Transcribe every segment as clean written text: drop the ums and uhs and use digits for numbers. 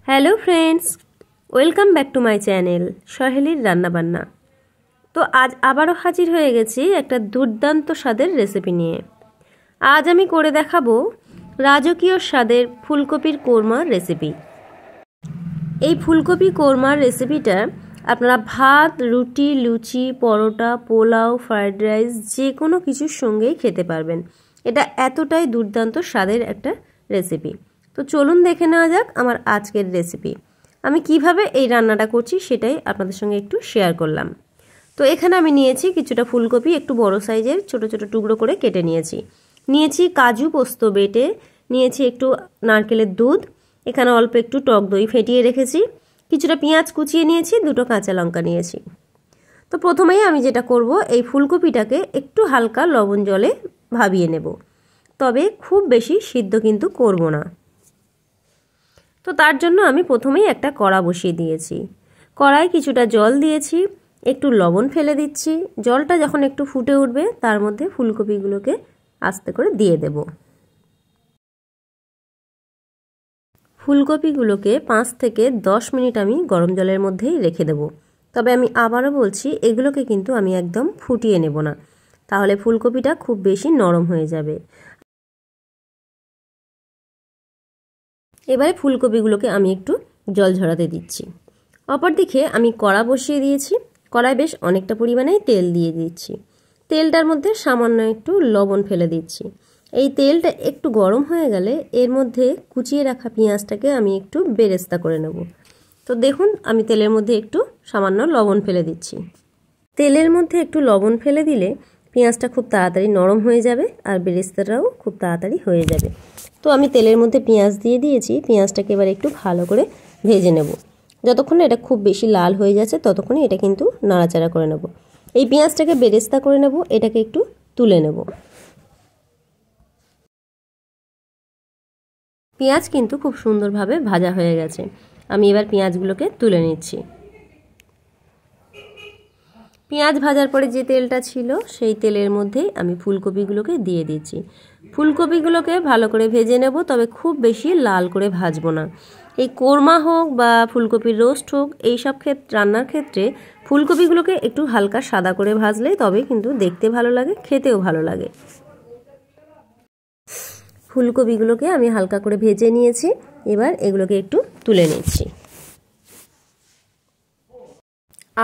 Hello friends, welcome back to my channel সহেলির রান্নাবান্না। তো আজ আবারও হাজির হয়ে গেছি একটা দুর্দান্ত স্বাদের রেসিপি নিয়ে। আজ আমি করে দেখাবো রাজকীয় স্বাদের ফুলকপির কোরমার রেসিপি। এই ফুলকপি কোরমার রেসিপিটা আপনারা ভাত, রুটি, লুচি, পরোটা, পোলাও, ফ্রাইড রাইস যে কোনো কিছুর সঙ্গেই খেতে পারবেন। এটা এতটাই দুর্দান্ত স্বাদের একটা রেসিপি। তো চলুন দেখে নেওয়া যাক আমার আজকের রেসিপি। আমি কিভাবে এই রান্নাটা করছি সেটাই আপনাদের সঙ্গে একটু শেয়ার করলাম। তো এখানে আমি নিয়েছি কিছুটা ফুলকপি, একটু বড় সাইজের ছোট ছোট টুকরো করে কেটে নিয়েছি কাজু পোস্ত বেটে নিয়েছি, একটু নারকেলের দুধ, এখানে অল্প একটু টক দই ফেটিয়ে রেখেছি, কিছুটা পেঁয়াজ কুচিয়ে নিয়েছি, দুটো কাঁচা লঙ্কা নিয়েছি। তো প্রথমেই আমি যেটা করব, এই ফুলকপিটাকে একটু হালকা লবণ জলে ভাবিয়ে নেব, তবে খুব বেশি সিদ্ধ কিন্তু করব না। তো তার জন্য আমি প্রথমেই একটা কড়া বসিয়ে দিয়েছি। কড়ায় কিছুটা জল দিয়েছি, একটু লবণ ফেলে দিচ্ছি। জলটা যখন একটু ফুটে উঠবে তার মধ্যে ফুলকপিগুলোকে আস্তে করে দিয়ে দেব। ফুলকপিগুলোকে 5 থেকে 10 মিনিট আমি গরম জলের মধ্যেই রেখে দেব। তবে আমি আবারও বলছি, এগুলোকে কিন্তু আমি একদম ফুটিয়ে নেব না, তাহলে ফুলকপিটা খুব বেশি নরম হয়ে যাবে। এবারে ফুলকপিগুলোকে আমি একটু জল ঝরাতে দিচ্ছি। অপরদিকে আমি কড়া বসিয়ে দিয়েছি। কড়ায় বেশ অনেকটা পরিমাণে তেল দিয়ে দিচ্ছি। তেলটার মধ্যে সামান্য একটু লবণ ফেলে দিচ্ছি। এই তেলটা একটু গরম হয়ে গেলে এর মধ্যে কুচিয়ে রাখা পেঁয়াজটাকে আমি একটু বেরেস্তা করে নেব। তো দেখুন, আমি তেলের মধ্যে একটু সামান্য লবণ ফেলে দিচ্ছি। তেলের মধ্যে একটু লবণ ফেলে দিলে পেঁয়াজটা খুব তাড়াতাড়ি নরম হয়ে যাবে আর বেরেস্তাটাও খুব তাড়াতাড়ি হয়ে যাবে। তো আমি তেলের মধ্যে পেঁয়াজ দিয়ে দিয়েছি। পেঁয়াজটাকে এবার একটু ভালো করে ভেজে নেব। যতক্ষণ এটা খুব বেশি লাল হয়ে যাচ্ছে ততক্ষণই এটা কিন্তু নাড়াচাড়া করে নেব। এই পেঁয়াজটাকে বেরেস্তা করে নেব, এটাকে একটু তুলে নেব। পেঁয়াজ কিন্তু খুব সুন্দরভাবে ভাজা হয়ে গেছে। আমি এবার পেঁয়াজগুলোকে তুলে নিচ্ছি। পেঁয়াজ ভাজার পরে যে তেলটা ছিল সেই তেলের মধ্যেই আমি ফুলকপিগুলোকে দিয়ে দিচ্ছি। ফুলকপিগুলোকে ভালো করে ভেজে নেব, তবে খুব বেশি লাল করে ভাজবো না। এই কোরমা হোক বা ফুলকপির রোস্ট হোক, এইসব রান্নার ক্ষেত্রে ফুলকপিগুলোকে একটু হালকা সাদা করে ভাজলে তবে কিন্তু দেখতে ভালো লাগে, খেতেও ভালো লাগে। ফুলকপিগুলোকে আমি হালকা করে ভেজে নিয়েছি। এবার এগুলোকে একটু তুলে নিচ্ছি।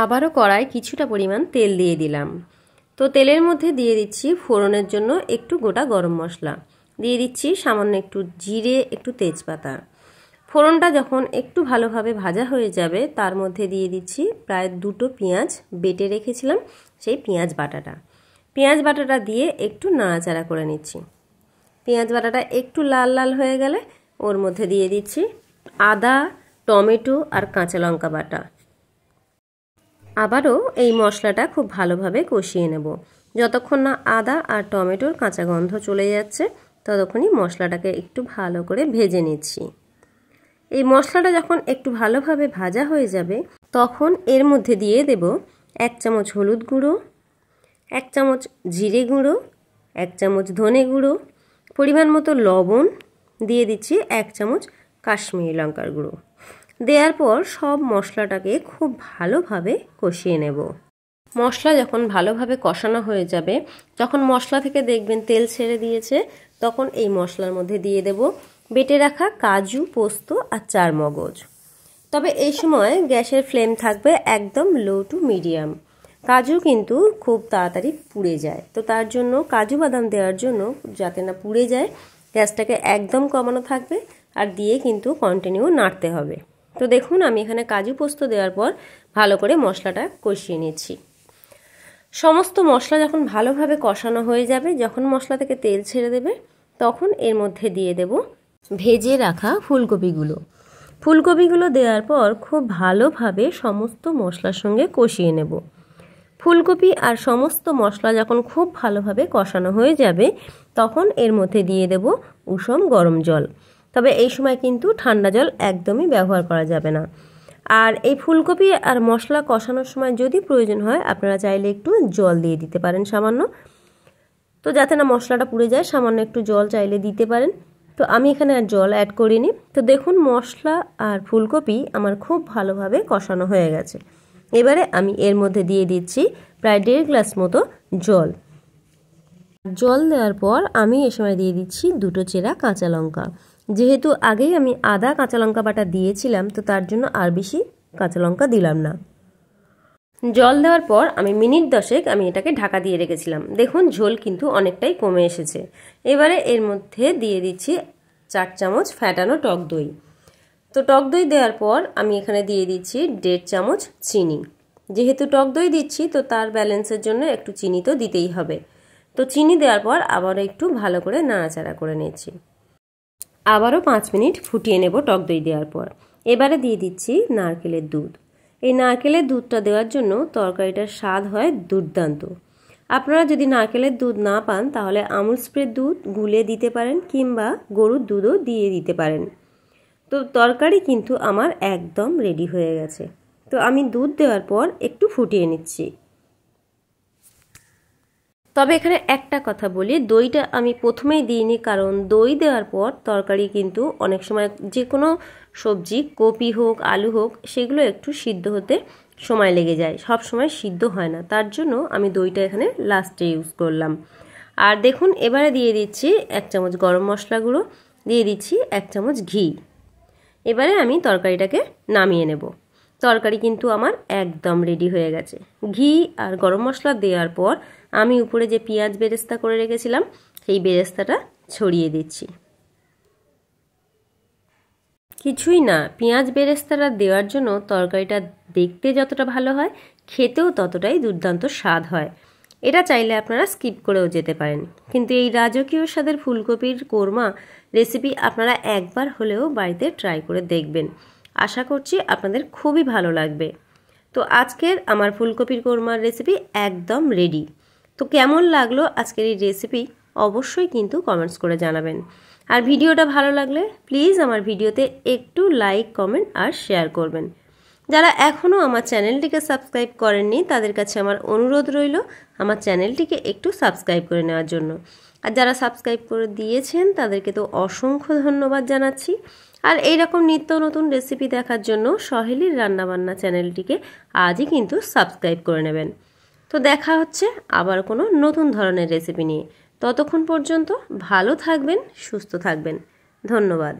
আবারও কড়ায় কিছুটা পরিমাণ তেল দিয়ে দিলাম। তো তেলের মধ্যে দিয়ে দিচ্ছি ফোড়নের জন্য একটু গোটা গরম মশলা, দিয়ে দিচ্ছি সামান্য একটু জিরে, একটু তেজপাতা। ফোড়নটা যখন একটু ভালোভাবে ভাজা হয়ে যাবে তার মধ্যে দিয়ে দিচ্ছি প্রায় 2টো পেঁয়াজ বেটে রেখেছিলাম, সেই পেঁয়াজ বাটাটা দিয়ে একটু নাড়াচাড়া করে নিচ্ছি। পেঁয়াজ বাটাটা একটু লাল লাল হয়ে গেলে ওর মধ্যে দিয়ে দিচ্ছি আদা, টমেটো আর কাঁচা লঙ্কা বাটা। আবারও এই মশলাটা খুব ভালোভাবে কষিয়ে নেব। যতক্ষণ না আদা আর টমেটোর কাঁচা গন্ধ চলে যাচ্ছে ততক্ষণই মশলাটাকে একটু ভালো করে ভেজে নিচ্ছি। এই মশলাটা যখন একটু ভালোভাবে ভাজা হয়ে যাবে তখন এর মধ্যে দিয়ে দেব 1 চামচ হলুদ গুঁড়ো, 1 চামচ জিরে গুঁড়ো, 1 চামচ ধনে গুঁড়ো, পরিমাণ মতো লবণ, দিয়ে দিচ্ছি 1 চামচ কাশ্মীরি লঙ্কার গুঁড়ো। দেওয়ার পর সব মশলাটাকে খুব ভালোভাবে কষিয়ে নেব। মশলা যখন ভালোভাবে কষানো হয়ে যাবে, যখন মশলা থেকে দেখবেন তেল ছেড়ে দিয়েছে, তখন এই মশলার মধ্যে দিয়ে দেব বেটে রাখা কাজু, পোস্ত আর চারমগজ। তবে এই সময় গ্যাসের ফ্লেম থাকবে একদম লো টু মিডিয়াম। কাজু কিন্তু খুব তাড়াতাড়ি পুড়ে যায়, তো তার জন্য কাজু বাদাম দেওয়ার জন্য যাতে না পুড়ে যায় গ্যাসটাকে একদম কমানো থাকবে আর দিয়ে কিন্তু কন্টিনিউ নাড়তে হবে। তো দেখুন, আমি এখানে কাজু পোস্ত দেওয়ার পর ভালো করে মশলাটা কষিয়ে নিচ্ছি। সমস্ত মশলা যখন ভালোভাবে কষানো হয়ে যাবে, যখন মশলা থেকে তেল ছেড়ে দেবে, তখন এর মধ্যে দিয়ে দেব ভেজে রাখা ফুলকপিগুলো দেওয়ার পর খুব ভালোভাবে সমস্ত মশলার সঙ্গে কষিয়ে নেব। ফুলকপি আর সমস্ত মশলা যখন খুব ভালোভাবে কষানো হয়ে যাবে তখন এর মধ্যে দিয়ে দেব উষম গরম জল। তবে এই সময় কিন্তু ঠান্ডা জল একদমই ব্যবহার করা যাবে না। আর এই ফুলকপি আর মশলা কষানোর সময় যদি প্রয়োজন হয় আপনারা চাইলে একটু জল দিয়ে দিতে পারেন সামান্য। তো যাতে না মশলাটা পুড়ে যায় সামান্য একটু জল চাইলে দিতে পারেন। তো আমি এখানে আর জল অ্যাড করিনি। তো দেখুন মশলা আর ফুলকপি আমার খুব ভালোভাবে কষানো হয়ে গেছে। এবারে আমি এর মধ্যে দিয়ে দিচ্ছি প্রায় 1.5 গ্লাস মতো জল। জল দেওয়ার পর আমি এ সময় দিয়ে দিচ্ছি 2টো চেরা কাঁচা লঙ্কা। যেহেতু আগেই আমি আদা কাঁচা লঙ্কা বাটা দিয়েছিলাম, তো তার জন্য আর বেশি কাঁচা লঙ্কা দিলাম না। জল দেওয়ার পর আমি মিনিট 10 আমি এটাকে ঢাকা দিয়ে রেখেছিলাম। দেখুন ঝোল কিন্তু অনেকটাই কমে এসেছে। এবারে এর মধ্যে দিয়ে দিচ্ছি 4 চামচ ফ্যাটানো টক দই। তো টক দই দেওয়ার পর আমি এখানে দিয়ে দিচ্ছি 1.5 চামচ চিনি। যেহেতু টক দই দিচ্ছি তো তার ব্যালেন্সের জন্য একটু চিনি তো দিতেই হবে। তো চিনি দেওয়ার পর আবারও একটু ভালো করে নাড়াচাড়া করে নিচ্ছি। আবারও 5 মিনিট ফুটিয়ে নেব টক দই দেওয়ার পর। এবারে দিয়ে দিচ্ছি নারকেলের দুধ। এই নারকেলের দুধটা দেওয়ার জন্য তরকারিটার স্বাদ হয় দুর্দান্ত। আপনারা যদি নারকেলের দুধ না পান তাহলে আমুল স্প্রের দুধ গুলে দিতে পারেন কিংবা গরুর দুধও দিয়ে দিতে পারেন। তো তরকারি কিন্তু আমার একদম রেডি হয়ে গেছে। তো আমি দুধ দেওয়ার পর একটু ফুটিয়ে নিচ্ছি। তবে এখানে একটা কথা বলি, দইটা আমি প্রথমেই দিইনি, কারণ দই দেওয়ার পর তরকারি কিন্তু অনেক সময় যে কোনো সবজি কপি হোক আলু হোক সেগুলো একটু সিদ্ধ হতে সময় লেগে যায়, সব সময় সিদ্ধ হয় না, তার জন্য আমি দইটা এখানে লাস্টে ইউজ করলাম। আর দেখুন এবারে দিয়ে দিচ্ছি 1 চামচ গরম মশলা গুঁড়ো, দিয়ে দিচ্ছি 1 চামচ ঘি। এবারে আমি তরকারিটাকে নামিয়ে নেব। তরকারি কিন্তু আমার একদম রেডি হয়ে গেছে। ঘি আর গরম মশলা দেওয়ার পর আমি উপরে যে পেঁয়াজ বেরেস্তা করে রেখেছিলাম সেই বেরেস্তাটা ছড়িয়ে দিচ্ছি। কিছুই না, পেঁয়াজ বেরেস্তাটা দেওয়ার জন্য তরকারিটা দেখতে যতটা ভালো হয় খেতেও ততটাই দুর্দান্ত স্বাদ হয়। এটা চাইলে আপনারা স্কিপ করেও যেতে পারেন, কিন্তু এই রাজকীয় স্বাদের ফুলকপির কোরমা রেসিপি আপনারা একবার হলেও বাড়িতে ট্রাই করে দেখবেন। আশা করছি আপনাদের খুবই ভালো লাগবে। তো আজকের আমার ফুলকপির কোরমার রেসিপি একদম রেডি। তো কেমন লাগলো আজকের এই রেসিপি অবশ্যই কিন্তু কমেন্টস করে জানাবেন। আর ভিডিওটা ভালো লাগলে প্লিজ আমার ভিডিওতে একটু লাইক কমেন্ট আর শেয়ার করবেন। যারা এখনও আমার চ্যানেলটিকে সাবস্ক্রাইব করেননি তাদের কাছে আমার অনুরোধ রইল আমার চ্যানেলটিকে একটু সাবস্ক্রাইব করে নেওয়ার জন্য। আর যারা সাবস্ক্রাইব করে দিয়েছেন তাদেরকে তো অসংখ্য ধন্যবাদ জানাচ্ছি। আর এইরকম নিত্য নতুন রেসিপি দেখার জন্য সহেলির রান্নাবান্না চ্যানেলটিকে আজই কিন্তু সাবস্ক্রাইব করে নেবেন। তো দেখা হচ্ছে আবার কোনো নতুন ধরনের রেসিপি নিয়ে। ততক্ষণ পর্যন্ত ভালো থাকবেন, সুস্থ থাকবেন। ধন্যবাদ।